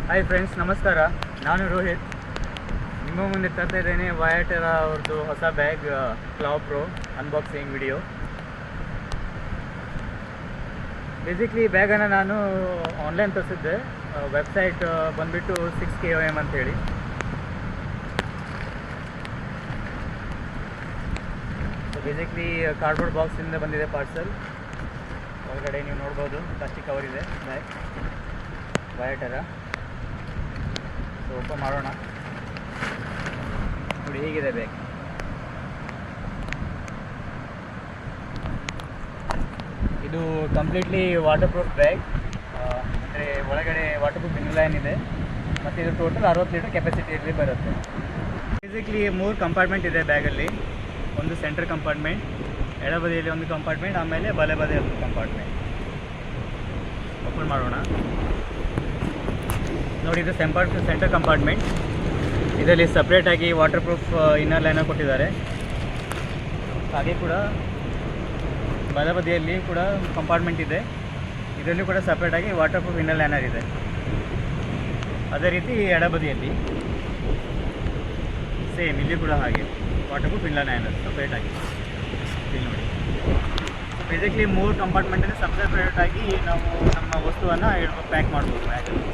Hi friends, ನಮಸ್ಕಾರ. ನಾನು ರೋಹಿತ್. ನಿಮ್ಮ ಮುಂದೆ ತರ್ತಾ ಇದ್ದೇನೆ ವಯಾಟೆರಾ ಅವ್ರದ್ದು ಹೊಸ bag claw pro unboxing video. Basically ಈ ಬ್ಯಾಗನ್ನು ನಾನು ಆನ್ಲೈನ್ ತರಿಸಿದ್ದೆ. ವೆಬ್ಸೈಟ್ ಬಂದುಬಿಟ್ಟು 6KOM ಅಂತೇಳಿ. ಬೇಸಿಕ್ಲಿ ಕಾರ್ಡ್ಬೋರ್ಡ್ ಬಾಕ್ಸಿಂದ ಬಂದಿದೆ ಪಾರ್ಸಲ್. ಒಳಗಡೆ ನೀವು ನೋಡ್ಬೋದು ಪ್ಲಾಸ್ಟಿಕ್ ಕವರ್ ಇದೆ ಬ್ಯಾಗ್ ವಯಾಟೆರಾ. ಓಪನ್ ಮಾಡೋಣ. ನೋಡಿ ಹೀಗಿದೆ ಬ್ಯಾಗ್. ಇದು ಕಂಪ್ಲೀಟ್ಲಿ ವಾಟರ್ ಪ್ರೂಫ್ ಬ್ಯಾಗ್. ಅಂದರೆ ಒಳಗಡೆ ವಾಟರ್ ಪ್ರೂಫ್ ಇನ್ ಲೈನ್ ಇದೆ ಮತ್ತು ಇದು ಟೋಟಲ್ 60 ಲೀಟರ್ ಕೆಪಾಸಿಟಿಯಲ್ಲಿ ಬರುತ್ತೆ. ಬೇಸಿಕ್ಲಿ 3 ಕಂಪಾರ್ಟ್ಮೆಂಟ್ ಇದೆ ಬ್ಯಾಗಲ್ಲಿ. ಒಂದು ಸೆಂಟ್ರ್ ಕಂಪಾರ್ಟ್ಮೆಂಟ್, ಎಡಬದಿಯಲ್ಲಿ ಒಂದು ಕಂಪಾರ್ಟ್ಮೆಂಟ್, ಆಮೇಲೆ ಬಲಬದಿಯಲ್ಲಿ ಒಂದು ಕಂಪಾರ್ಟ್ಮೆಂಟ್. ಓಪನ್ ಮಾಡೋಣ. ನೋಡಿ, ಇದು ಸೆಂಟರ್ ಕಂಪಾರ್ಟ್ಮೆಂಟ್. ಇದರಲ್ಲಿ ಸಪ್ರೇಟಾಗಿ ವಾಟರ್ ಪ್ರೂಫ್ ಇನ್ನರ್ ಲೈನರ್ ಕೊಟ್ಟಿದ್ದಾರೆ. ಹಾಗೆ ಕೂಡ ಬಲಬದಿಯಲ್ಲಿ ಕೂಡ ಕಂಪಾರ್ಟ್ಮೆಂಟ್ ಇದೆ. ಇದರಲ್ಲಿ ಕೂಡ ಸಪ್ರೇಟಾಗಿ ವಾಟರ್ ಪ್ರೂಫ್ ಇನ್ನರ್ ಲೈನರ್ ಇದೆ. ಅದೇ ರೀತಿ ಎಡಬದಿಯಲ್ಲಿ ಸೇಮ್ ಇಲ್ಲಿ ಕೂಡ ಹಾಗೆ ವಾಟರ್ ಪ್ರೂಫ್ ಇನ್ನರ್ ಲೈನರ್ ಸಪ್ರೇಟಾಗಿ. ಇಲ್ಲಿ ನೋಡಿ, ಬೇಸಿಕ್ಲಿ 3 ಕಂಪಾರ್ಟ್ಮೆಂಟಲ್ಲಿ ಸಪ್ರೇಟಾಗಿ ನಾವು ನಮ್ಮ ವಸ್ತುವನ್ನು ಪ್ಯಾಕ್ ಮಾಡ್ಬೋದು ಬ್ಯಾಗಲ್ಲಿ.